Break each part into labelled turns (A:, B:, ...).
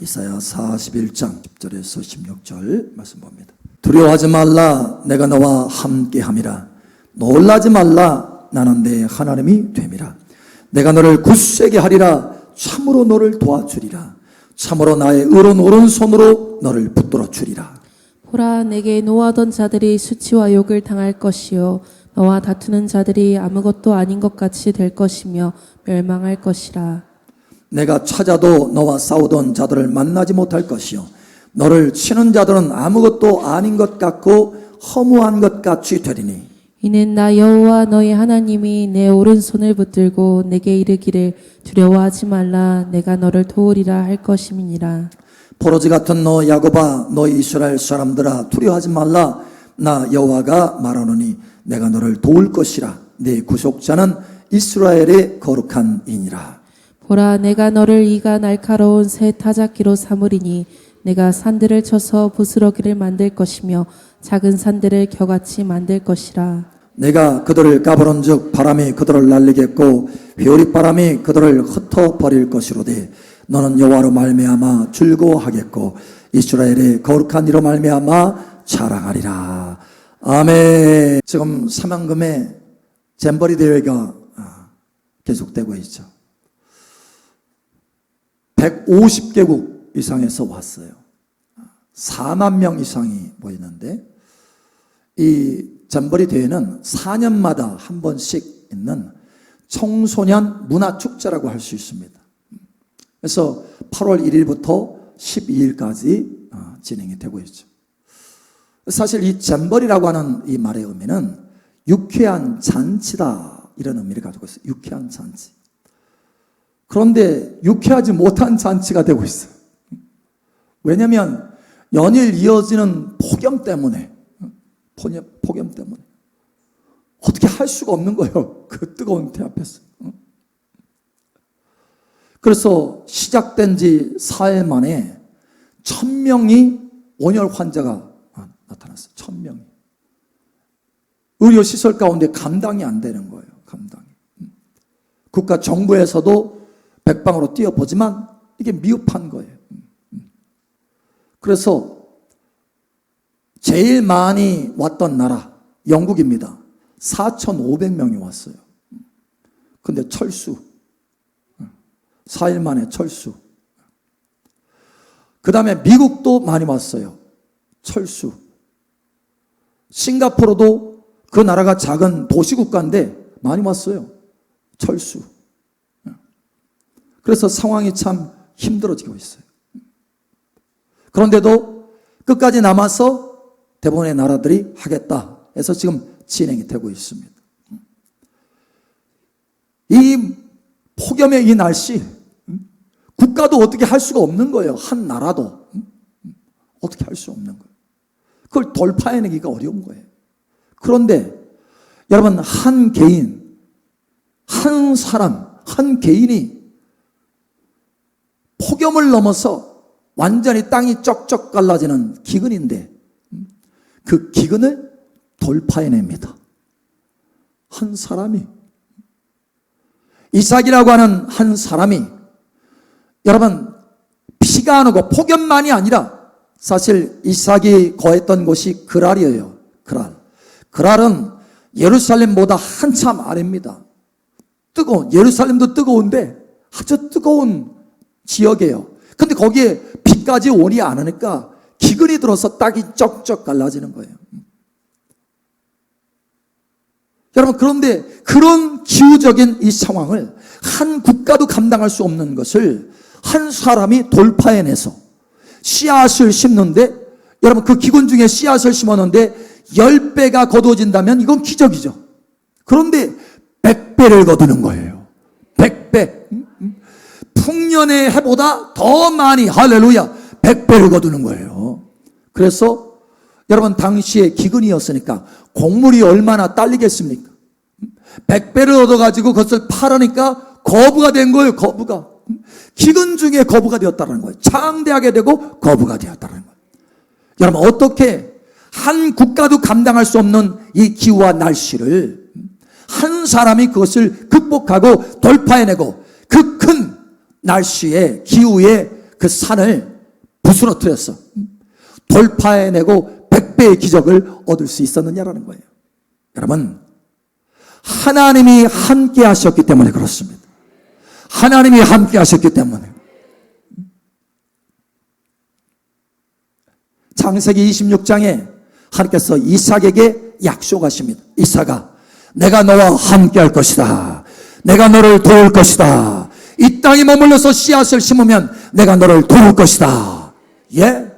A: 이사야 41장 10절에서 16절 말씀 봅니다. 두려워하지 말라, 내가 너와 함께함이라. 놀라지 말라, 나는 내 하나님이 됨이라. 내가 너를 굳세게 하리라. 참으로 너를 도와주리라. 참으로 나의 의로운 오른손으로 너를 붙들어 주리라.
B: 보라, 내게 노하던 자들이 수치와 욕을 당할 것이요 너와 다투는 자들이 아무것도 아닌 것 같이 될 것이며 멸망할 것이라.
A: 내가 찾아도 너와 싸우던 자들을 만나지 못할 것이요 너를 치는 자들은 아무것도 아닌 것 같고 허무한 것 같이 되리니,
B: 이는 나 여호와 너희 하나님이 내 오른손을 붙들고 내게 이르기를 두려워하지 말라, 내가 너를 도우리라 할 것임이니라.
A: 포로지 같은 너 야곱아, 너 이스라엘 사람들아, 두려워하지 말라. 나 여호와가 말하노니 내가 너를 도울 것이라. 네 구속자는 이스라엘의 거룩한 이니라.
B: 보라, 내가 너를 이가 날카로운 새 타작기로 삼으리니 내가 산들을 쳐서 부스러기를 만들 것이며 작은 산들을 겨같이 만들 것이라.
A: 내가 그들을 까부른즉 바람이 그들을 날리겠고 회오리바람이 그들을 흩어버릴 것이로되, 너는 여호와로 말미암아 즐거워하겠고 이스라엘의 거룩한 이로 말미암아 자랑하리라. 아멘. 지금 사만금의 잼버리 대회가 계속되고 있죠. 150개국 이상에서 왔어요. 4만 명 이상이 모이는데, 이 잼버리 대회는 4년마다 한 번씩 있는 청소년 문화축제라고 할 수 있습니다. 그래서 8월 1일부터 12일까지 진행이 되고 있죠. 사실 이 잼버리라고 하는 이 말의 의미는 유쾌한 잔치다, 이런 의미를 가지고 있어요. 유쾌한 잔치. 그런데 유쾌하지 못한 잔치가 되고 있어요. 왜냐하면 연일 이어지는 폭염 때문에, 폭염 때문에 어떻게 할 수가 없는 거예요. 그 뜨거운 태 앞에서. 그래서 시작된 지 4일 만에 1000명이 온열 환자가 나타났어요. 1000명이. 의료시설 가운데 감당이 안 되는 거예요. 감당이. 국가 정부에서도 백방으로 뛰어보지만 이게 미흡한 거예요. 그래서 제일 많이 왔던 나라 영국입니다. 4,500명이 왔어요. 근데 철수. 4일 만에 철수. 그 다음에 미국도 많이 왔어요. 철수. 싱가포르도 그 나라가 작은 도시국가인데 많이 왔어요. 철수. 그래서 상황이 참 힘들어지고 있어요. 그런데도 끝까지 남아서 대부분의 나라들이 하겠다 해서 지금 진행이 되고 있습니다. 이 폭염의 이 날씨, 국가도 어떻게 할 수가 없는 거예요. 한 나라도 어떻게 할 수 없는 거예요. 그걸 돌파해내기가 어려운 거예요. 그런데 여러분, 한 개인, 한 사람, 한 개인이 폭염을 넘어서 완전히 땅이 쩍쩍 갈라지는 기근인데 그 기근을 돌파해냅니다. 한 사람이, 이삭이라고 하는 한 사람이, 여러분, 비가 안 오고 폭염만이 아니라 사실 이삭이 거했던 곳이 그랄이에요. 그랄은 예루살렘보다 한참 아래입니다. 예루살렘도 뜨거운데 아주 뜨거운 지역이에요. 근데 거기에 비까지 오지 않으니까 기근이 들어서 땅이 쩍쩍 갈라지는 거예요. 여러분, 그런데 그런 기후적인 이 상황을 한 국가도 감당할 수 없는 것을 한 사람이 돌파해내서 씨앗을 심는데, 여러분, 그 기근 중에 씨앗을 심었는데 10배가 거두어진다면 이건 기적이죠. 그런데 100배를 거두는 거예요. 100배. 풍년의 해보다 더 많이, 할렐루야, 100배를 거두는 거예요. 그래서 여러분, 당시에 기근이었으니까 곡물이 얼마나 딸리겠습니까? 100배를 얻어가지고 그것을 팔으니까 거부가 된 거예요. 거부가. 기근 중에 거부가 되었다는 거예요. 창대하게 되고 거부가 되었다는 거예요. 여러분, 어떻게 한 국가도 감당할 수 없는 이 기후와 날씨를 한 사람이 그것을 극복하고 돌파해내고 그 큰 날씨에, 기후에 그 산을 부스러뜨렸어. 돌파해내고 100배의 기적을 얻을 수 있었느냐라는 거예요. 여러분, 하나님이 함께 하셨기 때문에 그렇습니다. 하나님이 함께 하셨기 때문에. 창세기 26장에 하나님께서 이삭에게 약속하십니다. 이삭아, 내가 너와 함께 할 것이다. 내가 너를 도울 것이다. 이 땅에 머물러서 씨앗을 심으면 내가 너를 도울 것이다. 예?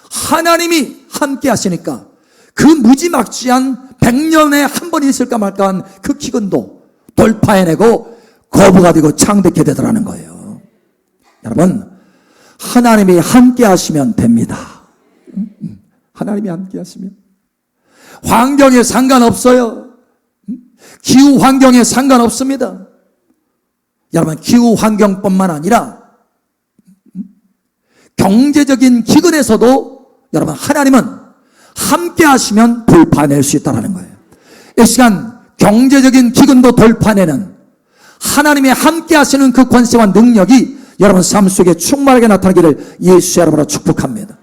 A: 하나님이 함께 하시니까 그 무지막지한 100년에 한 번 있을까 말까한 그 기근도 돌파해내고 거부가 되고 창대케 되더라는 거예요. 여러분, 하나님이 함께 하시면 됩니다. 하나님이 함께 하시면 환경에 상관없어요. 기후 환경에 상관없습니다. 여러분, 기후 환경뿐만 아니라 경제적인 기근에서도 여러분, 하나님은 함께 하시면 돌파낼 수 있다는 거예요. 이 시간 경제적인 기근도 돌파내는 하나님의 함께 하시는 그 권세와 능력이 여러분 삶 속에 충만하게 나타나기를 예수의 이름으로 축복합니다.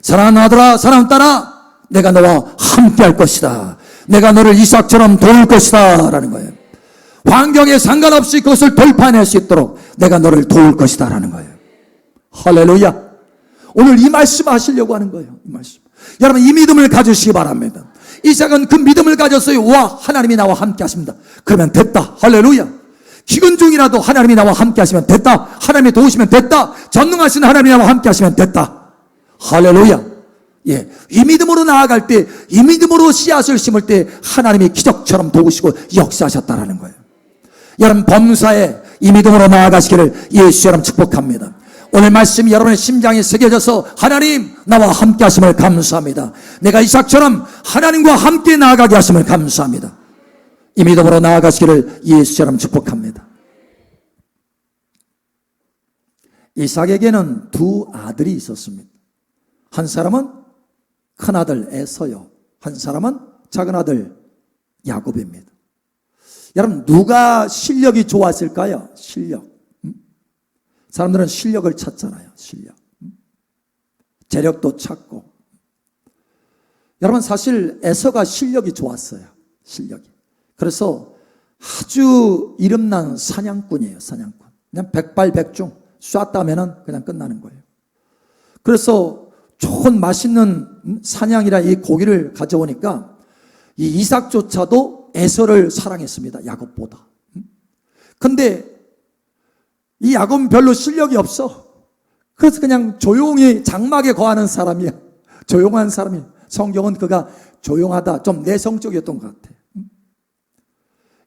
A: 사랑하는 아들아, 사랑하는 딸아, 내가 너와 함께 할 것이다. 내가 너를 이삭처럼 도울 것이다 라는 거예요. 환경에 상관없이 그것을 돌파해낼 수 있도록 내가 너를 도울 것이다 라는 거예요. 할렐루야. 오늘 이 말씀 하시려고 하는 거예요. 이 말씀. 여러분, 이 믿음을 가지시기 바랍니다. 이삭은 그 믿음을 가졌어요. 와, 하나님이 나와 함께 하십니다. 그러면 됐다. 할렐루야. 기근 중이라도 하나님이 나와 함께 하시면 됐다. 하나님이 도우시면 됐다. 전능하신 하나님이 나와 함께 하시면 됐다. 할렐루야. 예, 이 믿음으로 나아갈 때, 이 믿음으로 씨앗을 심을 때 하나님이 기적처럼 도우시고 역사하셨다라는 거예요. 여러분, 범사에 이 믿음으로 나아가시기를 예수 이름 축복합니다. 오늘 말씀이 여러분의 심장에 새겨져서 하나님 나와 함께 하심을 감사합니다. 내가 이삭처럼 하나님과 함께 나아가게 하심을 감사합니다. 이 믿음으로 나아가시기를 예수 이름 축복합니다. 이삭에게는 두 아들이 있었습니다. 한 사람은 큰아들 에서요, 한 사람은 작은아들 야곱입니다. 여러분, 누가 실력이 좋았을까요? 실력. 사람들은 실력을 찾잖아요. 실력. 재력도 찾고. 여러분, 사실 에서가 실력이 좋았어요. 실력이. 그래서 아주 이름난 사냥꾼이에요. 사냥꾼. 그냥 백발백중 쐈다면은 그냥 끝나는 거예요. 그래서 좋은 맛있는 사냥이라 이 고기를 가져오니까 이 이삭조차도 에서를 사랑했습니다. 야곱보다. 근데 이 야곱은 별로 실력이 없어. 그래서 그냥 조용히 장막에 거하는 사람이야. 조용한 사람이. 성경은 그가 조용하다, 좀 내성적이었던 것 같아.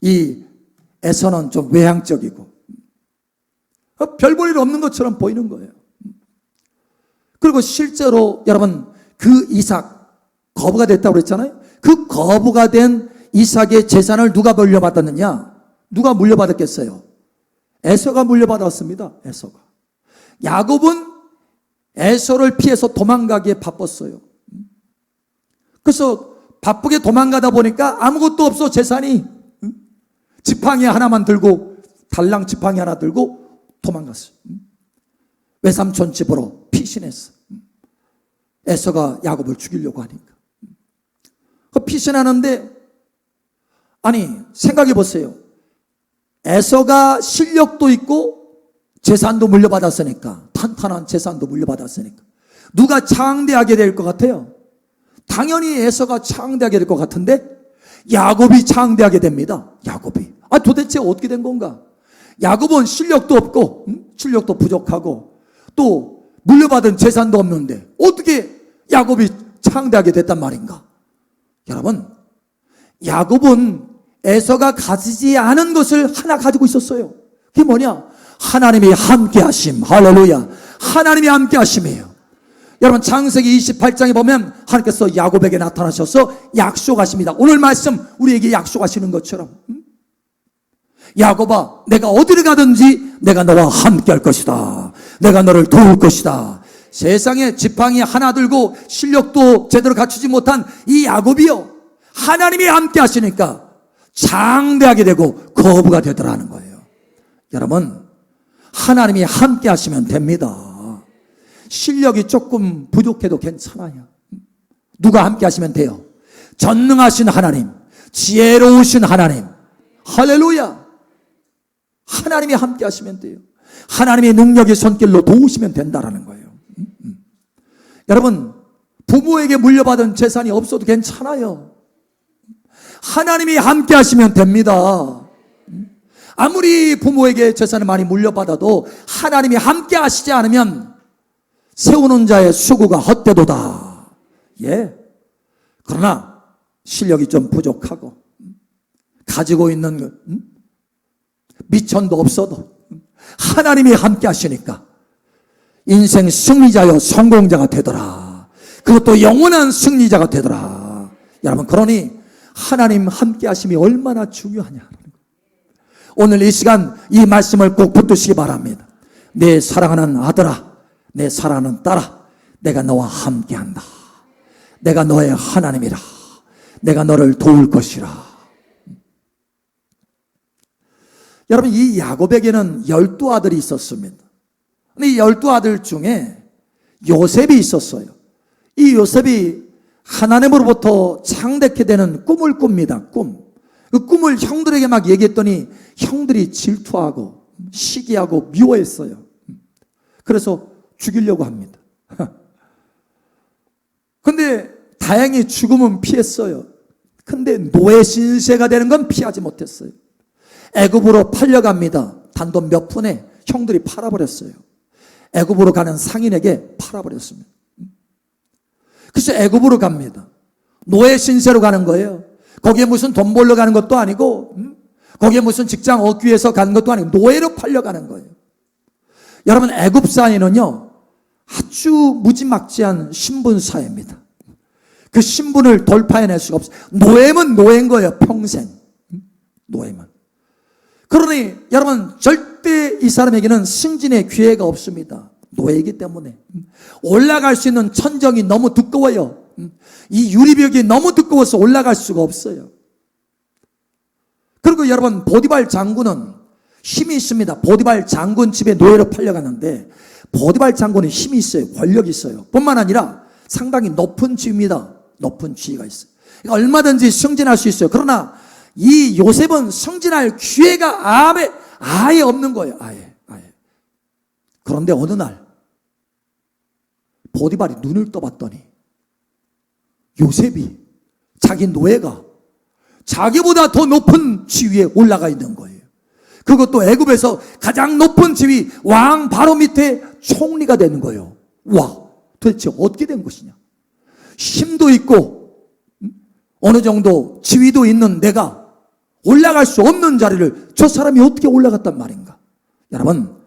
A: 이 에서는 좀 외향적이고 별 볼 일 없는 것처럼 보이는 거예요. 그리고 실제로 여러분, 그 이삭 거부가 됐다고 그랬잖아요. 그 거부가 된 이삭의 재산을 누가 물려받았느냐? 누가 물려받았겠어요? 에서가 물려받았습니다. 에서가. 야곱은 에서를 피해서 도망가기에 바빴어요. 그래서 바쁘게 도망가다 보니까 아무것도 없어. 재산이. 지팡이 하나만 들고, 달랑 지팡이 하나 들고 도망갔어요. 외삼촌 집으로 피신했어. 에서가 야곱을 죽이려고 하니까. 그 피신하는데, 아니 생각해 보세요. 에서가 실력도 있고 재산도 물려받았으니까, 탄탄한 재산도 물려받았으니까 누가 창대하게 될 것 같아요? 당연히 에서가 창대하게 될 것 같은데 야곱이 창대하게 됩니다. 야곱이. 도대체 어떻게 된 건가? 야곱은 실력도 없고 실력도 부족하고 또 물려받은 재산도 없는데 어떻게 야곱이 창대하게 됐단 말인가? 여러분, 야곱은 에서가 가지지 않은 것을 하나 가지고 있었어요. 그게 뭐냐? 하나님이 함께 하심. 할렐루야. 하나님이 함께 하심이에요. 여러분, 창세기 28장에 보면 하나님께서 야곱에게 나타나셔서 약속하십니다. 오늘 말씀 우리에게 약속하시는 것처럼, 야곱아, 내가 어디를 가든지 내가 너와 함께 할 것이다. 내가 너를 도울 것이다. 세상에 지팡이 하나 들고 실력도 제대로 갖추지 못한 이 야곱이요, 하나님이 함께 하시니까 장대하게 되고 거부가 되더라는 거예요. 여러분, 하나님이 함께 하시면 됩니다. 실력이 조금 부족해도 괜찮아요. 누가 함께 하시면 돼요? 전능하신 하나님, 지혜로우신 하나님, 할렐루야. 하나님이 함께 하시면 돼요. 하나님의 능력의 손길로 도우시면 된다라는 거예요. 여러분, 부모에게 물려받은 재산이 없어도 괜찮아요. 하나님이 함께 하시면 됩니다. 아무리 부모에게 재산을 많이 물려받아도 하나님이 함께 하시지 않으면 세우는 자의 수고가 헛되도다. 예. 그러나 실력이 좀 부족하고 가지고 있는 미천도 없어도 하나님이 함께 하시니까 인생 승리자여 성공자가 되더라. 그것도 영원한 승리자가 되더라. 여러분, 그러니 하나님 함께 하심이 얼마나 중요하냐. 오늘 이 시간 이 말씀을 꼭 붙드시기 바랍니다. 내 사랑하는 아들아, 내 사랑하는 딸아, 내가 너와 함께한다. 내가 너의 하나님이라. 내가 너를 도울 것이라. 여러분, 이 야곱에게는 12아들이 있었습니다. 근데 이 12아들 중에 요셉이 있었어요. 이 요셉이 하나님으로부터 창대케 되는 꿈을 꿉니다. 그 꿈을 형들에게 막 얘기했더니 형들이 질투하고 시기하고 미워했어요. 그래서 죽이려고 합니다. 근데 다행히 죽음은 피했어요. 근데 노예 신세가 되는 건 피하지 못했어요. 애굽으로 팔려갑니다. 단돈 몇 푼에 형들이 팔아버렸어요. 애굽으로 가는 상인에게 팔아버렸습니다. 그래서 애굽으로 갑니다. 노예 신세로 가는 거예요. 거기에 무슨 돈 벌러 가는 것도 아니고, 거기에 무슨 직장 얻기 위해서 가는 것도 아니고 노예로 팔려가는 거예요. 여러분, 애굽 사회는요 아주 무지막지한 신분 사회입니다. 그 신분을 돌파해낼 수가 없어요. 노예면 노예인 거예요. 평생. 노예면. 그러니 여러분, 절대 이 사람에게는 승진의 기회가 없습니다. 노예이기 때문에. 올라갈 수 있는 천정이 너무 두꺼워요. 이 유리벽이 너무 두꺼워서 올라갈 수가 없어요. 그리고 여러분, 보디발 장군은 힘이 있습니다. 보디발 장군 집에 노예로 팔려가는데 보디발 장군은 힘이 있어요. 권력이 있어요. 뿐만 아니라 상당히 높은 지위입니다. 높은 지위가 있어요. 그러니까 얼마든지 승진할 수 있어요. 그러나 이 요셉은 승진할 기회가 아예 없는 거예요. 아예. 그런데 어느 날 보디발이 눈을 떠봤더니 요셉이, 자기 노예가 자기보다 더 높은 지위에 올라가 있는 거예요. 그것도 애굽에서 가장 높은 지위, 왕 바로 밑에 총리가 되는 거예요. 와, 도대체 어떻게 된 것이냐. 힘도 있고 어느 정도 지위도 있는 내가 올라갈 수 없는 자리를 저 사람이 어떻게 올라갔단 말인가. 여러분,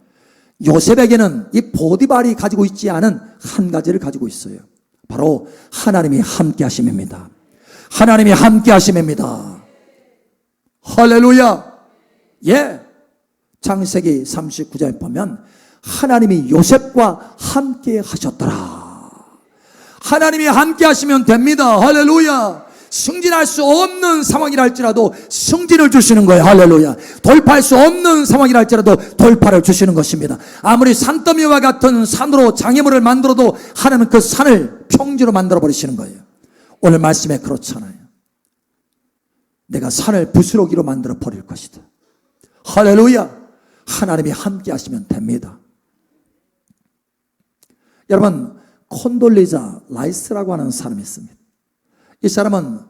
A: 요셉에게는 이 보디발이 가지고 있지 않은 한 가지를 가지고 있어요. 바로 하나님이 함께 하심입니다. 하나님이 함께 하심입니다. 할렐루야. 예. 창세기 39장에 보면 하나님이 요셉과 함께 하셨더라. 하나님이 함께 하시면 됩니다. 할렐루야. 승진할 수 없는 상황이라 할지라도 승진을 주시는 거예요. 할렐루야. 돌파할 수 없는 상황이라 할지라도 돌파를 주시는 것입니다. 아무리 산더미와 같은 산으로 장애물을 만들어도 하나님은 그 산을 평지로 만들어 버리시는 거예요. 오늘 말씀에 그렇잖아요. 내가 산을 부스러기로 만들어 버릴 것이다. 할렐루야. 하나님이 함께 하시면 됩니다. 여러분, 콘돌리자 라이스라고 하는 사람이 있습니다. 이 사람은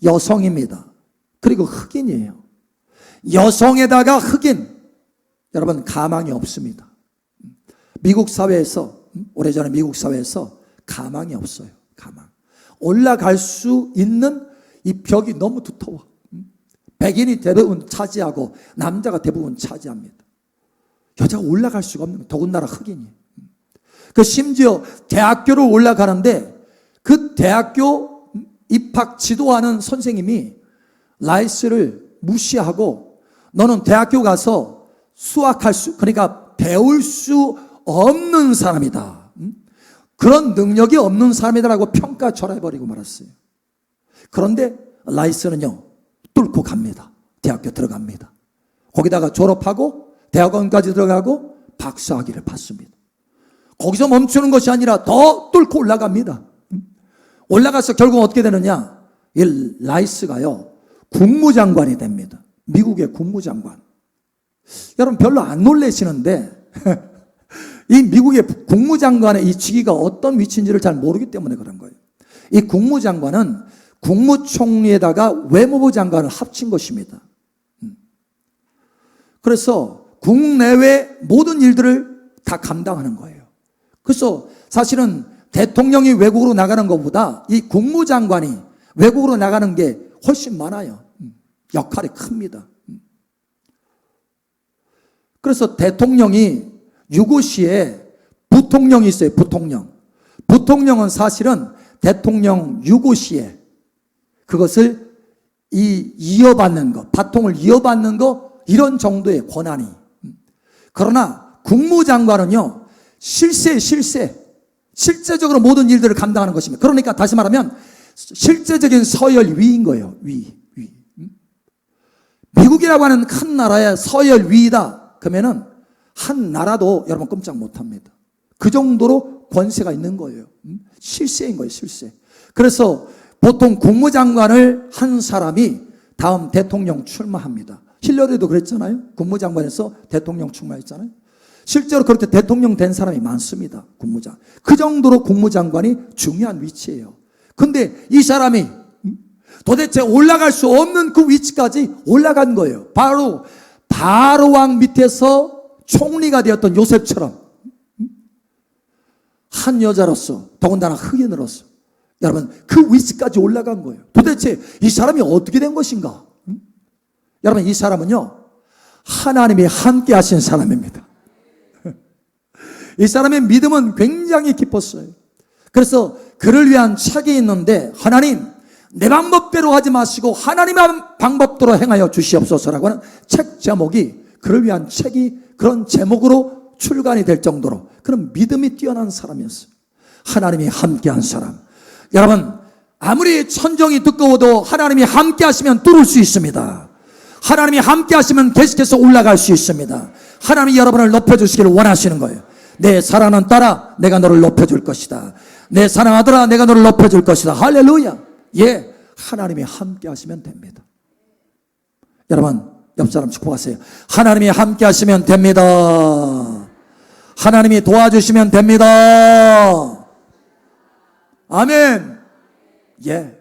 A: 여성입니다. 그리고 흑인이에요. 여성에다가 흑인. 여러분, 가망이 없습니다. 미국 사회에서, 오래전에 미국 사회에서 가망이 없어요. 가망. 올라갈 수 있는 이 벽이 너무 두터워. 백인이 대부분 차지하고 남자가 대부분 차지합니다. 여자가 올라갈 수가 없는 거예요. 더군다나 흑인이. 그 심지어 대학교를 올라가는데 그 대학교 입학 지도하는 선생님이 라이스를 무시하고 너는 대학교 가서 그러니까 배울 수 없는 사람이다. 그런 능력이 없는 사람이다라고 평가절하해버리고 말았어요. 그런데 라이스는요, 뚫고 갑니다. 대학교 들어갑니다. 거기다가 졸업하고 대학원까지 들어가고 박사학위를 받습니다. 거기서 멈추는 것이 아니라 더 뚫고 올라갑니다. 올라가서 결국 어떻게 되느냐? 이 라이스가요, 국무장관이 됩니다. 미국의 국무장관. 여러분 별로 안 놀라시는데 이 미국의 국무장관의 이 직위가 어떤 위치인지를 잘 모르기 때문에 그런 거예요. 이 국무장관은 국무총리에다가 외무부 장관을 합친 것입니다. 그래서 국내외 모든 일들을 다 감당하는 거예요. 그래서 사실은 대통령이 외국으로 나가는 것보다 이 국무장관이 외국으로 나가는 게 훨씬 많아요. 역할이 큽니다. 그래서 대통령이 유고시에 부통령이 있어요. 부통령. 부통령은 사실은 대통령 유고시에 그것을 이어받는 것, 바통을 이어받는 것, 이런 정도의 권한이. 그러나 국무장관은요, 실제적으로 모든 일들을 감당하는 것입니다. 그러니까 다시 말하면 실제적인 서열 위인 거예요. 위. 미국이라고 하는 큰 나라의 서열 위이다. 그러면은 한 나라도 여러분 꼼짝 못합니다. 그 정도로 권세가 있는 거예요. 실세인 거예요. 실세. 그래서 보통 국무장관을 한 사람이 다음 대통령 출마합니다. 힐러리도 그랬잖아요. 국무장관에서 대통령 출마했잖아요. 실제로 그렇게 대통령 된 사람이 많습니다. 국무장. 그 정도로 국무장관이 중요한 위치예요. 근데 이 사람이 도대체 올라갈 수 없는 그 위치까지 올라간 거예요. 바로 바로왕 밑에서 총리가 되었던 요셉처럼 한 여자로서, 더군다나 흑인으로서 여러분 그 위치까지 올라간 거예요. 도대체 이 사람이 어떻게 된 것인가? 여러분 이 사람은요, 하나님이 함께 하신 사람입니다. 이 사람의 믿음은 굉장히 깊었어요. 그래서 그를 위한 책이 있는데, 하나님 내 방법대로 하지 마시고 하나님의 방법대로 행하여 주시옵소서라고 하는 책 제목이, 그를 위한 책이 그런 제목으로 출간이 될 정도로 그런 믿음이 뛰어난 사람이었어요. 하나님이 함께한 사람. 여러분 아무리 천정이 두꺼워도 하나님이 함께 하시면 뚫을 수 있습니다. 하나님이 함께 하시면 계속해서 올라갈 수 있습니다. 하나님이 여러분을 높여주시기를 원하시는 거예요. 내 사랑하는 딸아, 내가 너를 높여줄 것이다. 내 사랑하는 아들아, 내가 너를 높여줄 것이다. 할렐루야. 예, 하나님이 함께 하시면 됩니다. 여러분 옆 사람 축복하세요. 하나님이 함께 하시면 됩니다. 하나님이 도와주시면 됩니다. 아멘. 예.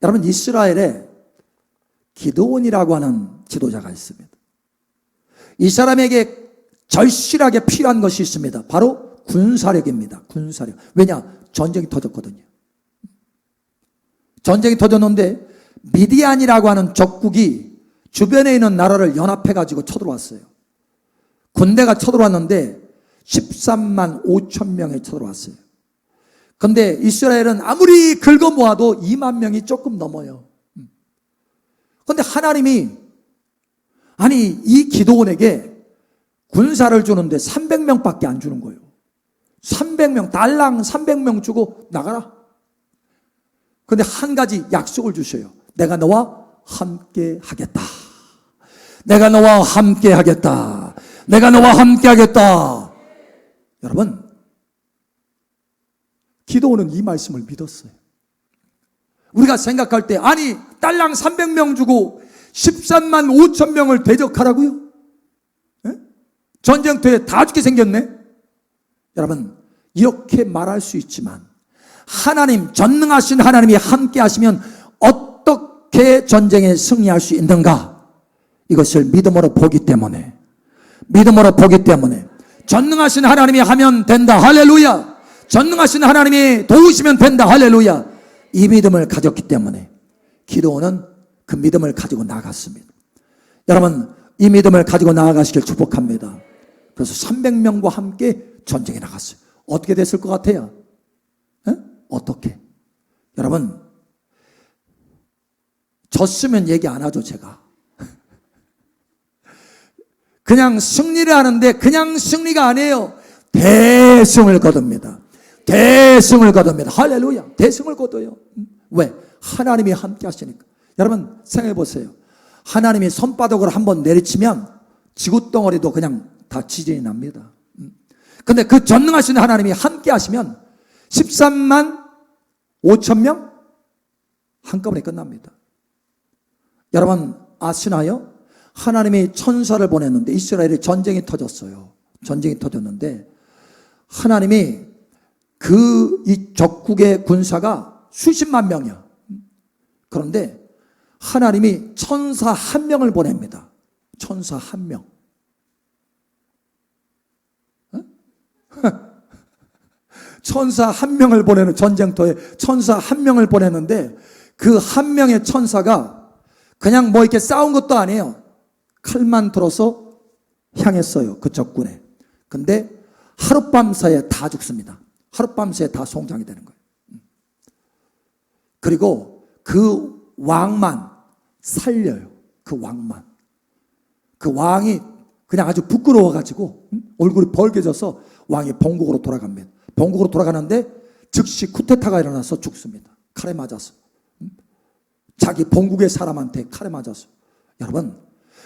A: 여러분 이스라엘에 기드온이라고 하는 지도자가 있습니다. 이 사람에게 절실하게 필요한 것이 있습니다. 바로 군사력입니다. 군사력. 왜냐? 전쟁이 터졌거든요. 전쟁이 터졌는데 미디안이라고 하는 적국이 주변에 있는 나라를 연합해가지고 쳐들어왔어요. 군대가 쳐들어왔는데 13만 5천 명이 쳐들어왔어요. 근데 이스라엘은 아무리 긁어 모아도 2만 명이 조금 넘어요. 근데 하나님이 아니 이 기드온에게 군사를 주는데 300명밖에 안 주는 거예요. 300명, 달랑 300명 주고 나가라. 근데 한 가지 약속을 주셔요. 내가 너와 함께 하겠다. 내가 너와 함께 하겠다. 내가 너와 함께 하겠다. 여러분 기도는 이 말씀을 믿었어요. 우리가 생각할 때 아니 달랑 300명 주고 13만 5천 명을 대적하라고요? 에? 전쟁터에 다 죽게 생겼네. 여러분 이렇게 말할 수 있지만 하나님, 전능하신 하나님이 함께 하시면 어떻게 전쟁에 승리할 수 있는가? 이것을 믿음으로 보기 때문에, 믿음으로 보기 때문에 전능하신 하나님이 하면 된다. 할렐루야. 전능하신 하나님이 도우시면 된다. 할렐루야. 이 믿음을 가졌기 때문에 기도는 그 믿음을 가지고 나아갔습니다. 여러분 이 믿음을 가지고 나아가시길 축복합니다. 그래서 300명과 함께 전쟁에 나갔어요. 어떻게 됐을 것 같아요? 에? 어떻게? 여러분 졌으면 얘기 안 하죠. 제가 그냥 승리를 하는데 그냥 승리가 아니에요. 대승을 거둡니다. 대승을 거둡니다. 할렐루야. 대승을 거둬요. 왜? 하나님이 함께 하시니까. 여러분 생각해 보세요. 하나님이 손바닥으로 한번 내리치면 지구덩어리도 그냥 다 지진이 납니다. 근데 그 전능하신 하나님이 함께 하시면 13만 5천 명 한꺼번에 끝납니다. 여러분 아시나요? 하나님이 천사를 보냈는데 이스라엘에 전쟁이 터졌어요. 전쟁이 터졌는데 하나님이 이 적국의 군사가 수십만 명이야. 그런데 하나님이 천사 한 명을 보냅니다. 천사 한 명. 천사 한 명을 보내는 전쟁터에 천사 한 명을 보냈는데 그 한 명의 천사가 그냥 뭐 이렇게 싸운 것도 아니에요. 칼만 들어서 향했어요. 그 적군에. 근데 하룻밤 사이에 다 죽습니다. 하룻밤 사이에 다 송장이 되는 거예요. 그리고 그 왕만 살려요. 그 왕만. 그 왕이 그냥 아주 부끄러워가지고 얼굴이 벌개져서 왕이 본국으로 돌아갑니다. 본국으로 돌아가는데 즉시 쿠데타가 일어나서 죽습니다. 칼에 맞아서. 자기 본국의 사람한테 칼에 맞아서. 여러분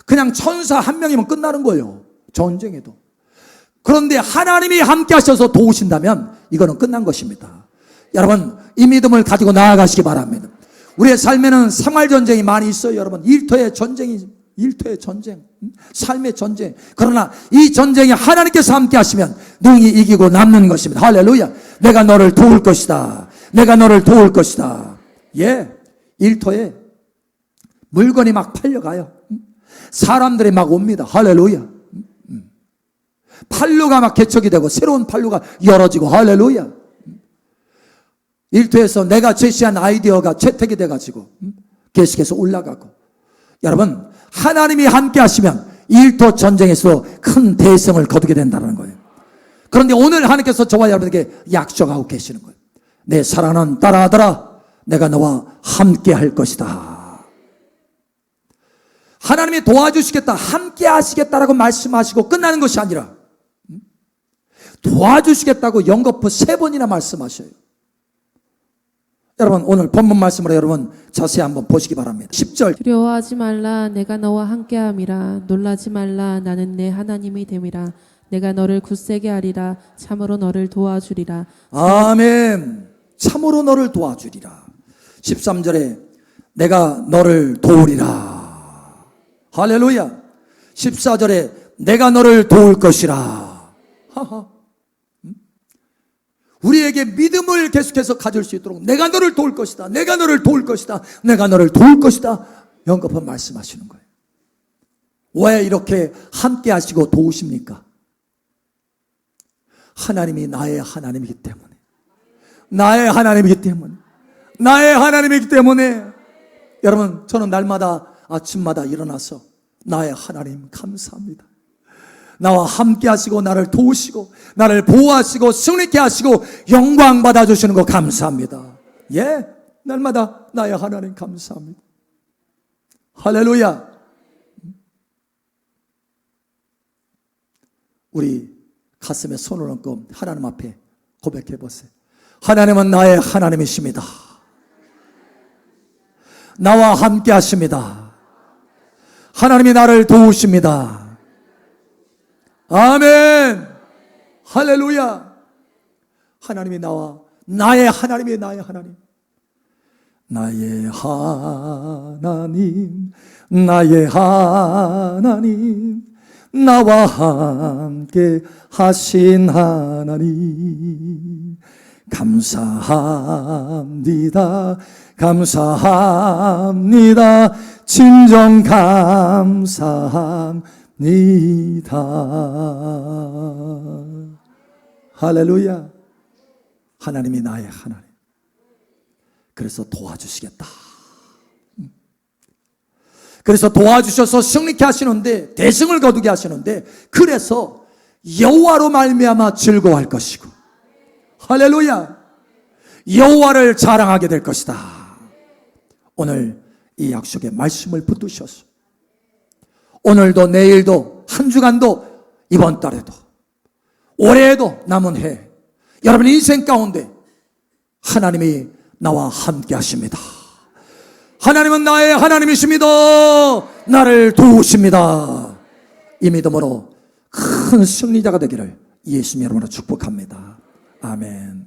A: 그냥 천사 한 명이면 끝나는 거예요. 전쟁에도. 그런데 하나님이 함께 하셔서 도우신다면 이거는 끝난 것입니다. 여러분 이 믿음을 가지고 나아가시기 바랍니다. 우리의 삶에는 생활전쟁이 많이 있어요. 여러분 일터의 전쟁이 일터의 전쟁, 삶의 전쟁. 그러나 이 전쟁에 하나님께서 함께 하시면 능히 이기고 남는 것입니다. 할렐루야. 내가 너를 도울 것이다. 내가 너를 도울 것이다. 예, 일터에 물건이 막 팔려가요. 사람들이 막 옵니다. 할렐루야. 판로가 막 개척이 되고 새로운 판로가 열어지고 할렐루야. 일터에서 내가 제시한 아이디어가 채택이 돼가지고 계속해서 올라가고. 여러분 하나님이 함께 하시면 일터 전쟁에서 큰 대성을 거두게 된다는 거예요. 그런데 오늘 하나님께서 저와 여러분에게 약속하고 계시는 거예요. 내 사랑하는 딸 아들아, 내가 너와 함께 할 것이다. 하나님이 도와주시겠다, 함께 하시겠다라고 말씀하시고 끝나는 것이 아니라 도와주시겠다고 연거푸 3번이나 말씀하셔요. 여러분 오늘 본문 말씀으로 여러분 자세히 한번 보시기 바랍니다. 10절
B: 두려워하지 말라 내가 너와 함께함이라 놀라지 말라 나는 내 하나님이 됨이라 내가 너를 굳세게 하리라 참으로 너를 도와주리라.
A: 아멘. 참으로 너를 도와주리라. 13절에 내가 너를 도우리라. 할렐루야. 14절에 내가 너를 도울 것이라. 하하. 우리에게 믿음을 계속해서 가질 수 있도록 내가 너를 도울 것이다. 내가 너를 도울 것이다. 내가 너를 도울 것이다. 연거푸 말씀하시는 거예요. 왜 이렇게 함께 하시고 도우십니까? 하나님이 나의 하나님이기 때문에. 나의 하나님이기 때문에. 나의 하나님이기 때문에. 여러분 저는 날마다 아침마다 일어나서 나의 하나님 감사합니다. 나와 함께 하시고 나를 도우시고 나를 보호하시고 승리케 하시고 영광 받아주시는 거 감사합니다. 예, 날마다 나의 하나님 감사합니다. 할렐루야. 우리 가슴에 손을 얹고 하나님 앞에 고백해 보세요. 하나님은 나의 하나님이십니다. 나와 함께 하십니다. 하나님이 나를 도우십니다. 아멘. 할렐루야. 하나님이 나의 하나님이 나의 하나님. 나의 하나님, 나의 하나님, 나와 함께 하신 하나님. 감사합니다. 감사합니다. 진정 감사합니다. 할렐루야. 하나님이 나의 하나님. 그래서 도와주시겠다. 그래서 도와주셔서 승리케 하시는데, 대승을 거두게 하시는데, 그래서 여호와로 말미암아 즐거워할 것이고, 할렐루야. 여호와를 자랑하게 될 것이다. 오늘 이 약속의 말씀을 붙드셔서 오늘도 내일도 한 주간도 이번 달에도 올해에도 남은 해 여러분 인생 가운데 하나님이 나와 함께 하십니다. 하나님은 나의 하나님이십니다. 나를 도우십니다. 이 믿음으로 큰 승리자가 되기를 예수님 여러분으로 축복합니다. 아멘.